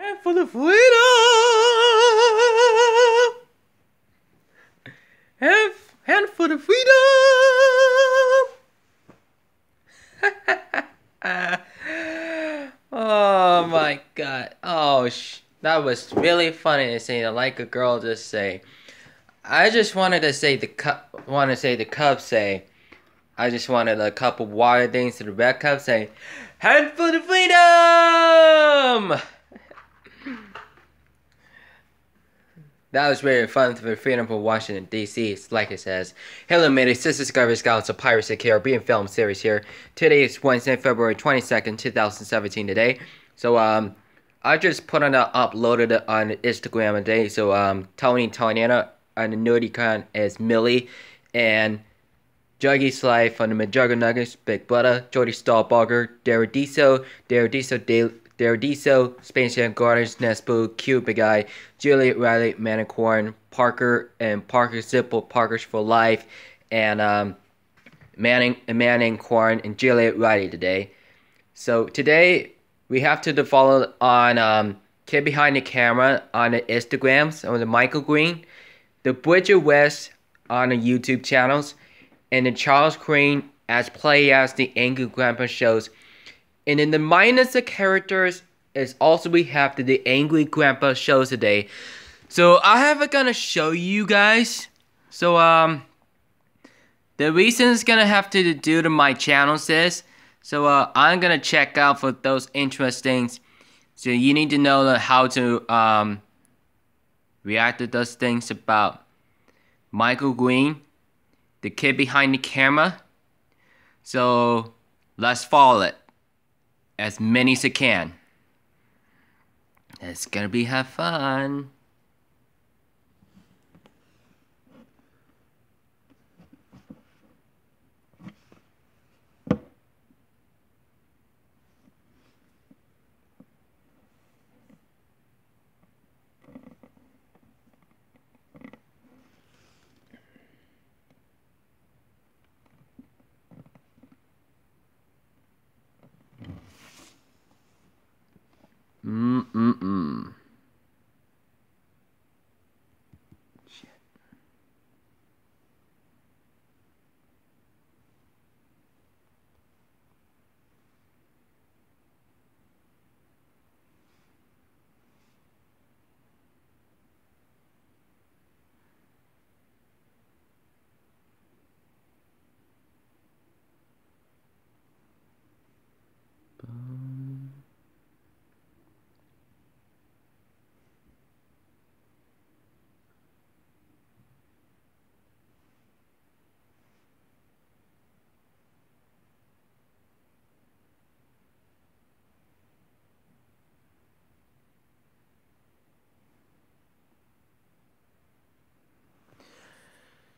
And for the freedom. And, and for the freedom. Oh my god. Oh, that was really funny to say, like a girl just say. I just wanted to say the cup say. I just wanted a cup of water things to the red cup say, "Hand for the freedom!" That was very fun for the freedom for Washington, D.C. It's like it says, "Hello, mateys. This is Discovery Scouts of Pirates of the Caribbean film series here. Today is Wednesday, February 22nd, 2017 today. So, I just uploaded it on Instagram today. So, Tony Tornado and the Nerdy Con is Millie, and Juggy Sly from the McJuggernuggets, Big Butter, Jody Stahlbarger, Daradiso, Space Jam Gardens, Nespo, Cute Big Eye, Juliet Riley, Manicorn, Parker, and Parker Simple, Parkers for Life, and Manning Corn, and Juliet Riley today. So today we have to follow on Kid Behind the Camera on the Instagrams, on the Michael Green, the Bridget West on the YouTube channels, and the Charles Crane as the Angry Grandpa shows. And in the minus the characters is also we have the Angry Grandpa shows today. So I have gonna show you guys. So the reason it's gonna have to do to my channels is so I'm gonna check out for those interesting. So you need to know how to react to those things about Michael Green, the Kid Behind the Camera. So let's follow it as many as I can. It's gonna be have fun. Shit.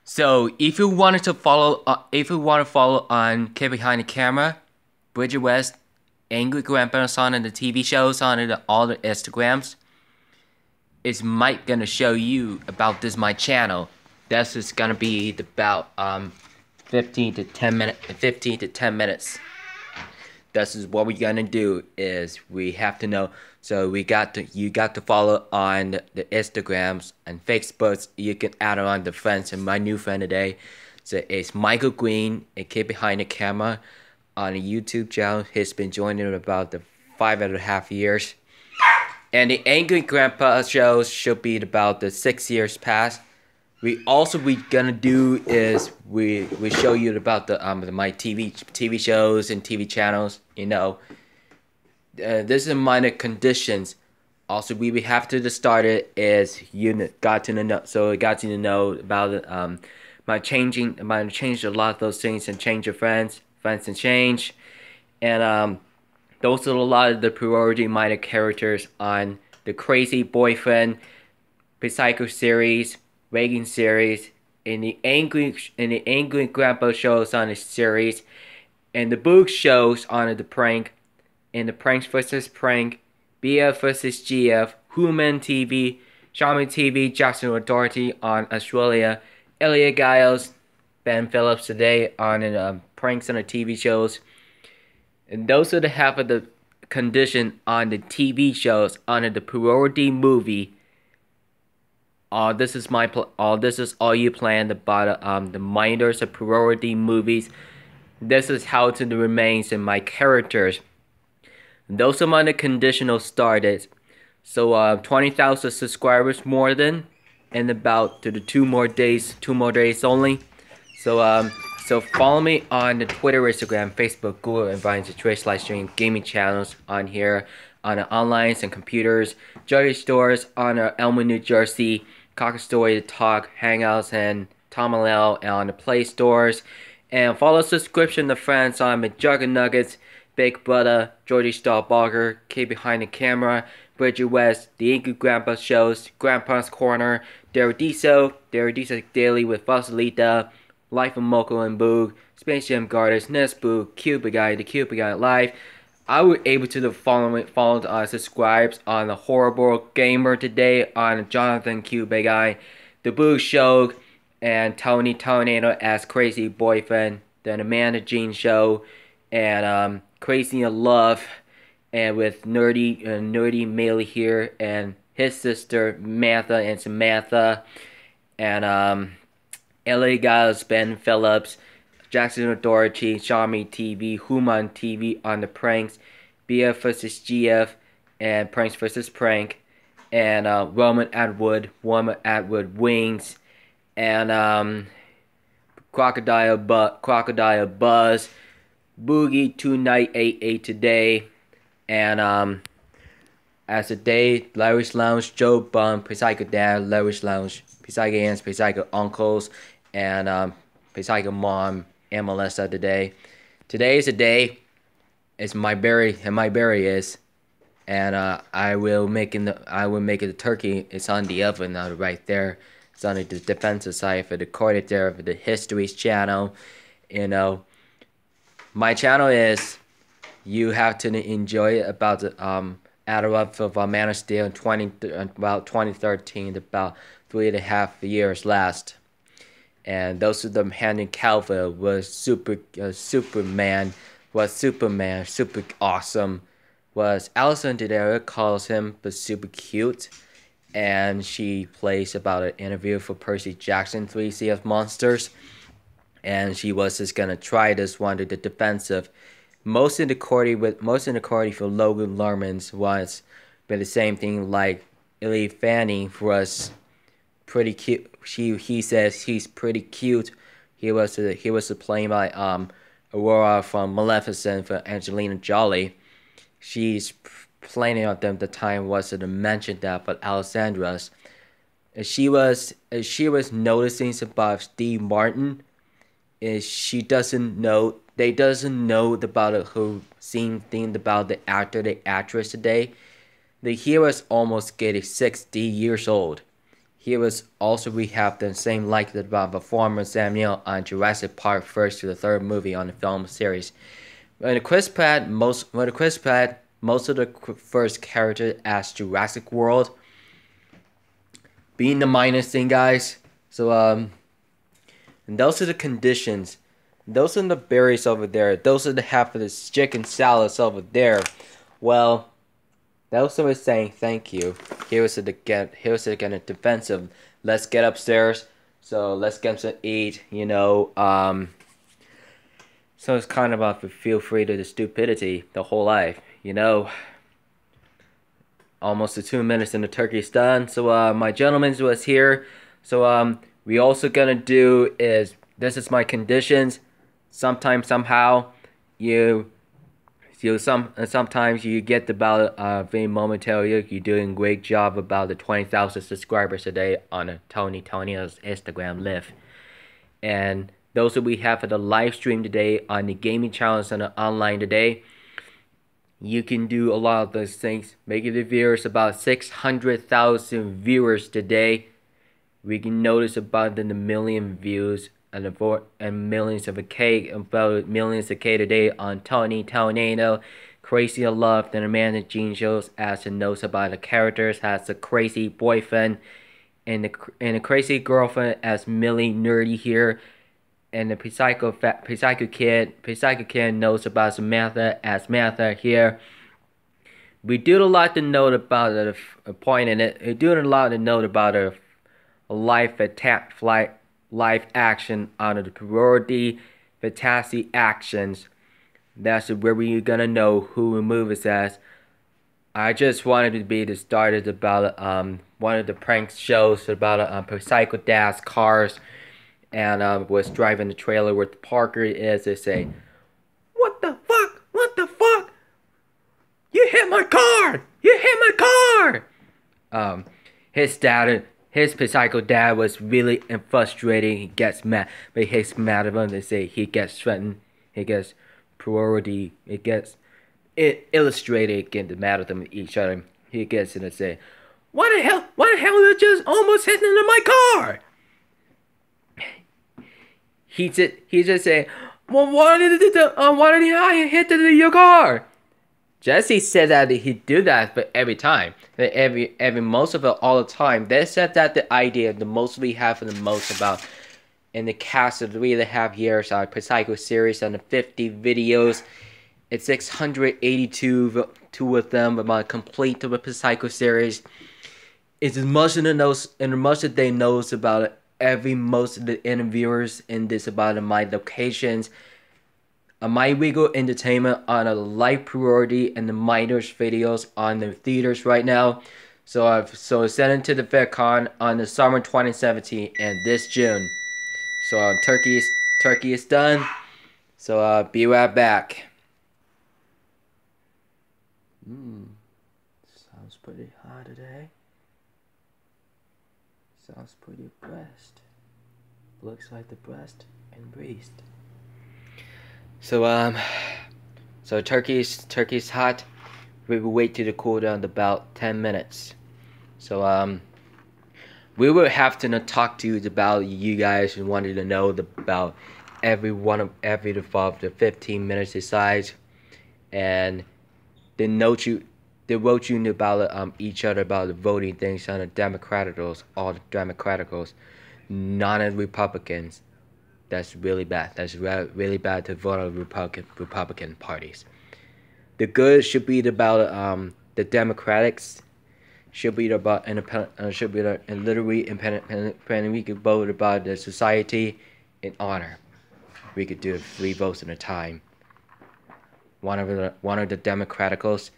So if you want to follow on Kid Behind the Camera, Bridget West, Angry Grandpa on and the TV shows on all the Instagrams, is Mike gonna show you about this my channel. This is gonna be about 15 to 10 minutes. This is what we're gonna do is we have to know. So you got to follow on the Instagrams and Facebooks. You can add on the friends and my new friend today. So it's Michael Green, a Kid Behind the Camera on a YouTube channel. He's been joining about the 5.5 years. And the Angry Grandpa shows should be about the 6 years past. We gonna do is we show you about the my TV shows and TV channels. You know, this is minor conditions. Also, we have to start it is you got to know. So it got you to know about my changed a lot of those things and change your friends and change, and those are a lot of the priority minor characters on the Crazy Boyfriend, Psycho series, Reagan series, in the Angry Grandpa shows on the series, and the book shows on the prank, in the Pranks vs. Prank, BF vs. GF, Human TV, Shaman TV, Jackson O'Doherty on Australia, Elliot Giles, Ben Phillips today on Pranks on the TV shows. And those are the half of the condition on the TV shows under the priority movie. This is this is all you planned about the minders of priority movies. This is how to the remains in my characters. Those among the conditional started. So 20,000 subscribers more than in about to the 2 more days only. So follow me on the Twitter, Instagram, Facebook, Google, and Vine to Twitch live stream gaming channels on here on the online and computers, jewelry stores on Elmwood, New Jersey, Cocker Story, Talk, Hangouts, and Tomalel on the Play stores. And follow subscription to friends on McJuggernuggets, Big Brother, Georgie Stahlbarger, K Behind the Camera, Bridget West, The Angry Grandpa Shows, Grandpa's Corner, Derodiso Daily with Fuzzalita, Life of Moko and Boog, Space Jam Gardens, Nesboo, Cupid Guy, The Cupid Guy Live. I was able to follow subscribes on the Horrible Gamer today on Jonathan Cupid Guy, The Boo Show, and Tony Tornado as Crazy Boyfriend, then Amanda Jean Show, and Crazy in Love, and with Nerdy Maley here, and his sister Matha and Samantha, and LA Guys, Ben Phillips, Jackson Authority, Xiaomi TV, Human TV on the pranks, BF vs GF, and Pranks vs Prank, and Roman Atwood Wings, and Crocodile Buzz, Boogie 2988 today, and as a day, Larry's Lounge, Joe Bum, Psycho Dad, Larry's Lounge, Psycho Aunts, Psycho Uncles, and Psycho Mom and Melissa today. Today is a day. It's my berry, and my berry is, and I will make it the turkey. It's on the oven now, right there. It's on the defensive side for the recorded there for the Histories channel. You know, my channel is. You have to enjoy it about the Adderall of Man of Steel in about 2013, about 3.5 years last. And those of them Henry Cavill was Superman, super awesome. Was Alison Didera calls him but super cute. And she plays about an interview for Percy Jackson 3 Sea of Monsters. And she was just gonna try this one to the defensive. Most in the Cordy for Logan Lerman's was been the same thing like Illy Fanny was pretty cute. He says he's pretty cute. He was playing by Aurora from Maleficent for Angelina Jolie. She's playing on them. The time wasn't to mention that, but Alessandra's. She was noticing about Steve Martin. She doesn't know. They doesn't know about who seen thing about the actor, the actress today. The hero's almost getting 60 years old. He was also rehabbed the same like about the former Sam Neill on Jurassic Park first to the third movie on the film series. When Chris Pratt, most of the first character as Jurassic World, being the minus thing, guys. So and those are the conditions. Those are the berries over there. Those are the half of the chicken salads over there. Well, those are saying thank you. Here's the defensive. Let's get upstairs. So let's get some eat. You know. So it's kind of about feel free to the stupidity the whole life. You know. Almost the 2 minutes and the turkey's done. So my gentleman was here. So we also gonna do is this is my conditions. Sometimes somehow sometimes you get about very momentarily. You're doing a great job about the 20,000 subscribers today on Tony Tonio's Instagram live. And those that we have for the live stream today on the gaming channels and the online today. You can do a lot of those things. Making the viewers about 600,000 viewers today. We can notice about the million views and millions of K today on Tony Tornado, Crazy in Love, and Amanda Jean shows as it knows about the characters, has a crazy boyfriend, and the crazy girlfriend as Millie Nerdy here, and the Psycho Kid knows about Samantha as Samantha here, We do a lot to note about a point in it. We do a lot to note about a life attack, life action on the priority, fantasy actions. That's where we're gonna know who the movie is as. I just wanted to be the started about one of the prank shows about Psycho Dad's cars, and was driving the trailer where the Parker is. They say, "What the fuck? What the fuck? You hit my car! You hit my car!" His dad, his Psycho Dad was really frustrated. He gets mad, but he gets mad at him. They say he gets threatened. He gets priority. It gets illustrated, getting mad at them each other. He gets in and say, "What the hell? What the hell did just almost hit into my car?" He just say, "Well, why did I hit into your car?" Jesse said that he'd do that, but every time, every most of it, all the time. They said that the idea, the most we have, and the most about in the cast of 3.5 years, our Psycho series, and the 50 videos. It's 682 two of them about complete the Psycho series. It's as much as they knows about most of the interviewers in this about my locations. My Wiggle Entertainment on a live priority and the minors videos on the theaters right now. So I've sent it to the VidCon on the summer 2017 and this June. So Turkey is done. So be right back. Sounds pretty hot today. Sounds pretty breast. Looks like the breast and breast. So turkey's hot. We will wait till the cool down about 10 minutes. So we will have to talk to you about you guys who wanted to know about every of the 15 minutes aside, and they wrote you about each other about the voting things on the Democraticals, all the Democraticals, none of the Republicans. That's really bad. That's really bad to vote on Republican parties. The good should be about the Democrats. Should be about independent. Should be literally independent. We could vote about the society in honor. We could do 3 votes at a time. One of the Democraticals,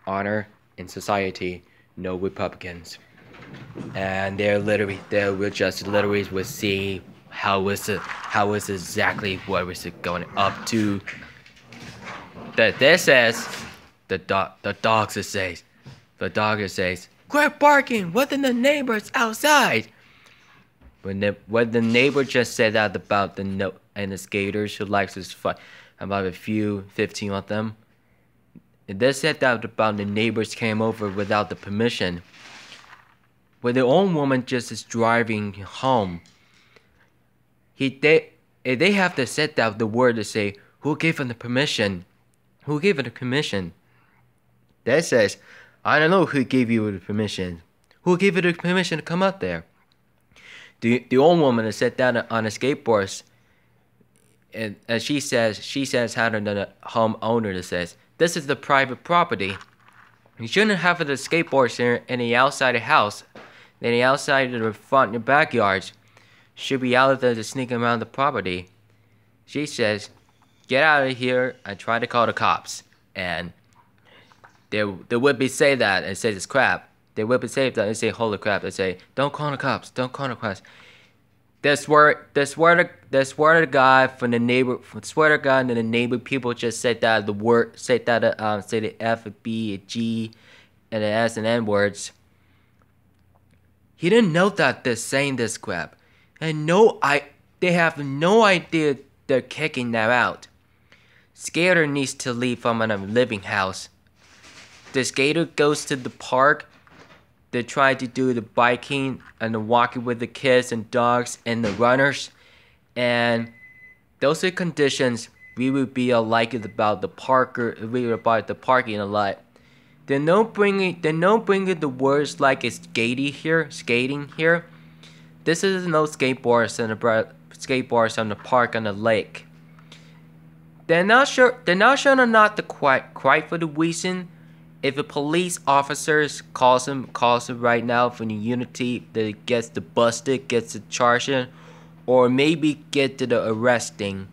honor in society, no Republicans, and they will just literally see how is exactly what was it going up to. That this says the dog says quit barking. What in the neighbors outside? When the neighbor just said that about the skaters who likes to fight, about a few 15 of them. They said that about the neighbors came over without the permission. When the old woman just is driving home, they have to set out the word to say who gave him the permission. Who gave her the permission? That says, I don't know who gave you the permission. Who gave you the permission to come out there? The old woman has sat down on a skateboard, and she says how to the homeowner that says, this is the private property. You shouldn't have the skateboards here in the outside of the house. Then the outside of the front and the backyards should be out there to sneak around the property. She says, get out of here and try to call the cops. And they would be say that and say it's crap. They would be say that and say holy crap. They say don't call the cops. Don't call the cops. They swear the guy from the neighbor. Swear to God that the neighbor people just said that the word say the F, B, G, and the S and N words. He didn't know that they're saying this crap, and they have no idea they're kicking them out. Skater needs to leave from a living house. The skater goes to the park. They try to do the biking and the walking with the kids and dogs and the runners, and those are conditions we would be like about the parking a lot. They're not bringing the words like it's skating here. This is no skateboards on the park on the lake. They're not sure they're not the quite for the reason, If a police officer calls him right now for the unity that gets the busted, gets the charging, or maybe get to the arresting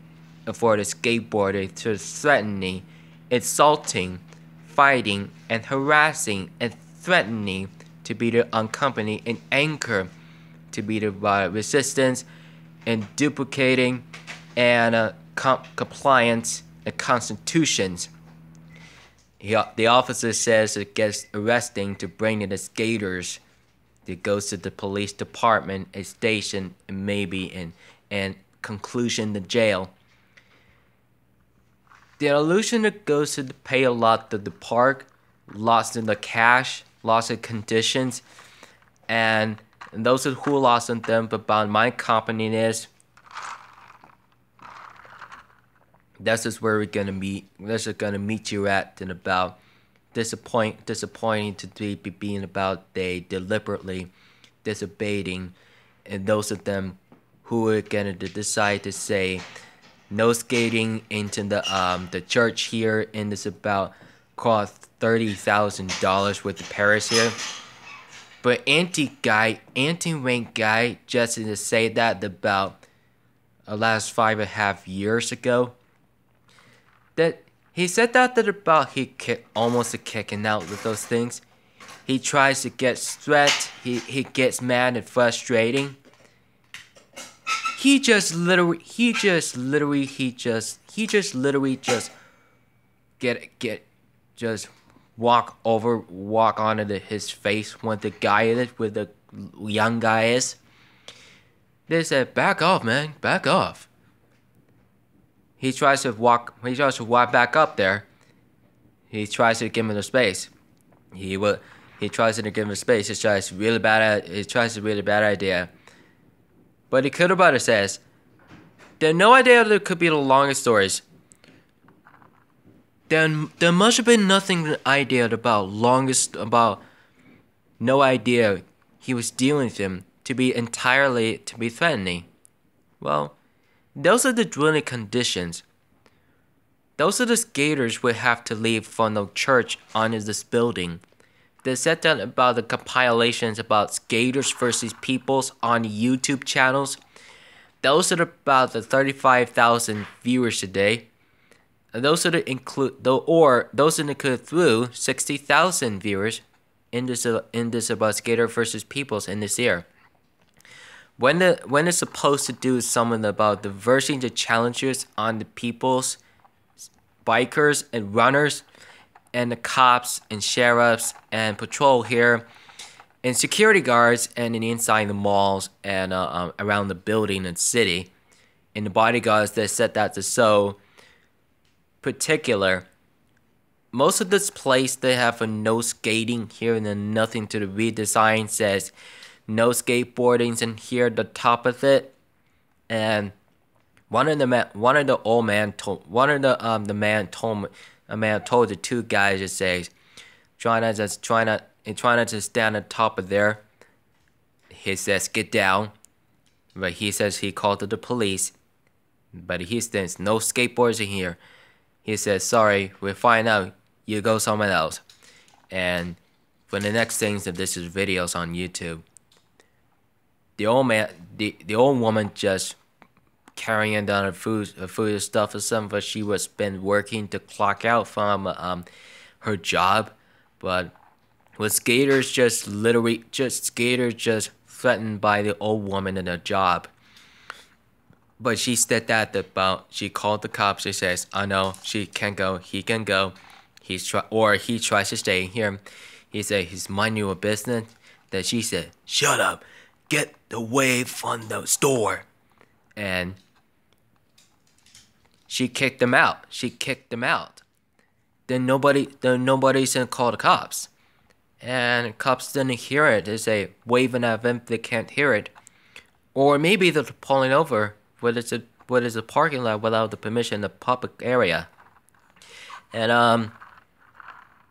for the skateboarder to threatening, insulting, fighting, and harassing and threatening to be the unaccompanied and anchor to be the resistance and duplicating and compliance and constitutions. The officer says it gets arresting to bring in the skaters. It goes to the police department, a station, and maybe in conclusion the jail. The illusion that goes to pay a lot to the park, lost in the cash, lost in conditions, and those who lost in them about my company is. This is where we're gonna meet. This is gonna meet you at in about disappointing to be being about they deliberately disobeying, and those of them who are gonna decide to say no skating into the church here, and it's about cost $30,000 worth of Paris here. But anti-rank guy just to say that about the last 5.5 years ago. That he said that about almost kicking out with those things. He tries to get threat. He gets mad and frustrating. He just literally walk onto his face when the guy is with the young guy is. They said, "Back off, man, back off." He tries to walk back up there. He tries to give him the space. He tries to give him space. He tries a really bad idea. But the cool about it says, "There's no idea that it could be the longest stories. There must have been nothing idea about no idea he was dealing with him to be threatening. Well, those are the drilling conditions. Those are the skaters would have to leave from the church onto this building. They said that about the compilations about skaters versus peoples on YouTube channels. Those are about the 35,000 viewers today. Those are include through 60,000 viewers in this about skater versus peoples in this year. When it's supposed to do something about diversing the challenges on the peoples, bikers and runners, and the cops and sheriffs and patrol here, and security guards and inside the malls and around the building and city, and the bodyguards that said that to so particular. Most of this place they have a no skating here and then nothing to the redesign says no skateboarding in here at the top of it. And the man told the two guys to say trying to stand on top of there. He says get down, but he says he called to the police, but he says no skateboards in here. He says sorry, we'll find out, you go somewhere else. And for the next things that this is videos on YouTube. The old woman just carrying down her food stuff or something, but she was been working to clock out from her job. But with skaters just threatened by the old woman in her job. But she said that about, she called the cops. She says, "I know she can go, he can go. He tries to stay here." He said he's minding your business. Then she said, "Shut up, get away from the store," and she kicked him out. Then nobody's gonna call the cops, and cops didn't hear it. They say waving at them, they can't hear it, or maybe they're pulling over. What is a parking lot without the permission of the public area, and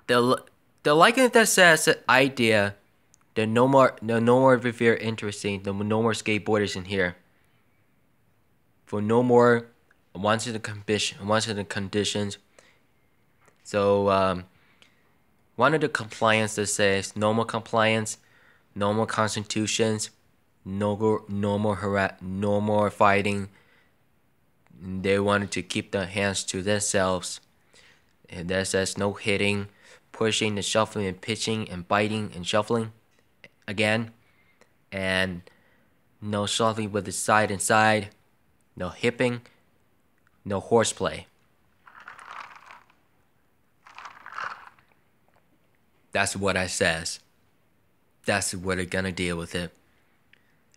the liking that says the idea. There no more Revere interesting. There no more skateboarders in here. For no more once in the conditions. So one of the compliance that says no more compliance, no more constitutions, no more fighting. They wanted to keep their hands to themselves. And that says no hitting, pushing and shuffling and pitching and biting and shuffling again. And no shuffling with the side and side, no hipping, no horseplay. That's what I says. That's what they're gonna deal with it.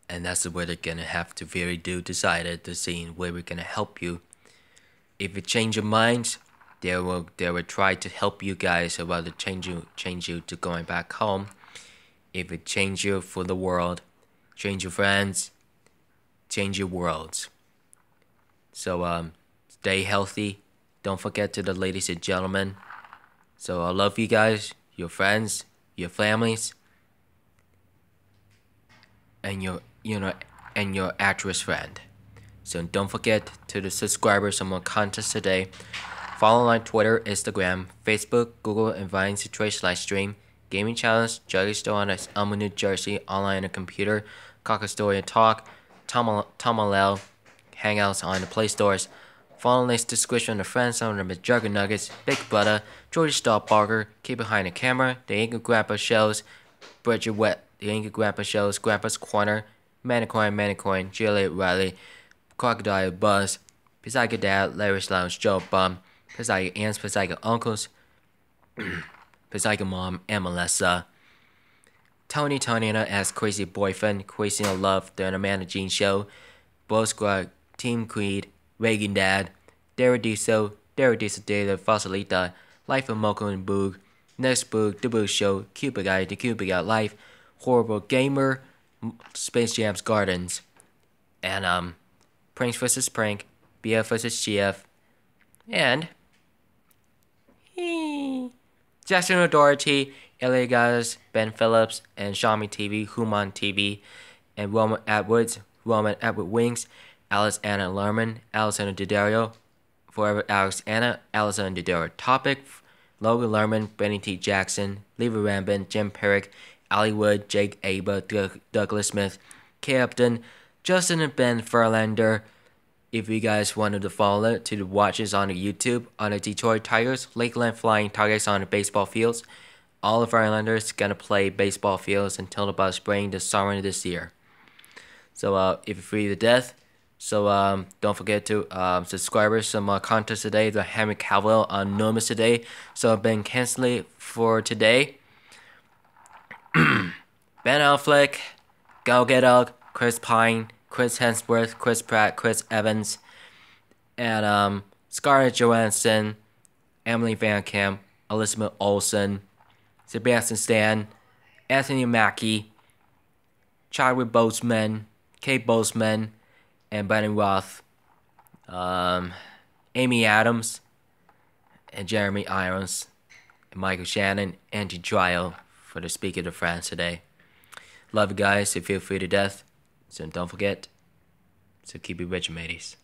And that's what they're gonna have to really do, decided to see where we're gonna help you. If you change your minds, they will try to help you guys about to change you to going back home. If it change you for the world, change your friends, change your worlds. So stay healthy. Don't forget to the ladies and gentlemen. So I love you guys, your friends, your families, and your actress friend. So don't forget to the subscribers some more content today. Follow on Twitter, Instagram, Facebook, Google, and Vine to Twitch/stream. Gaming channels, Juggy Store on Elma, New Jersey, online on a computer, Cocker Story and Talk, Tomalel, Hangouts on the Play Stores. Follow links description of friends on the Jugger Nuggets, Big Brother, George Barker, Keep Behind the Camera, The Angry Grandpa Shows, Bridget Wet, The Angry Grandpa Shows, Grandpa's Corner, Manicoin, Juliet Riley, Crocodile Buzz, Psycho Dad, Larry's Lounge, Joe Bum, Psycho Aunts, Psycho Uncles, Psycho Mom, and Melissa. Tony Anna as Crazy Boyfriend, Crazy in Love, The Amanda Jean Show, Bo Squad, Team Creed, Reagan Dad, Derradiso Daily, Fossilita, Life of Moko and Boog, Next Boog, The Boog Show, Cupid Guy, The Cupid Guy Life, Horrible Gamer, Space Jam's Gardens, and Pranks vs. Prank, BF vs. GF, and Jackson O'Doherty, LA Guys, Ben Phillips, and Xiaomi TV, Human TV, and Roman Atwood Wings, Alice Anna Lerman, Alexander Daddario, Forever Alex Anna, Alexander Daddario Topic, Logan Lerman, Benny T. Jackson, Lever Rambin, Jim Perrick, Ali Wood, Jake Aba, Douglas Smith, Kay Upton, Justin and Ben Verlander. If you guys wanted to follow it to the watches on the YouTube on the Detroit Tigers, Lakeland Flying Tigers on the baseball fields. All of our Islanders gonna play baseball fields until about spring this summer this year. So if you're free to death, so don't forget to subscribers some content today. The Henry Cavill on Nomis today. So I've been canceling for today. Ben Affleck, Gal Gadot, Chris Pine, Chris Hemsworth, Chris Pratt, Chris Evans, and Scarlett Johansson, Emily Van Camp, Elizabeth Olsen, Sebastian Stan, Anthony Mackie, Chadwick Boseman, Kate Boseman, and Brandon Roth, Amy Adams, and Jeremy Irons, and Michael Shannon, Andy Trial for the Speaker of France today. Love you guys, so feel free to death. So don't forget, so keep it rich, mateys.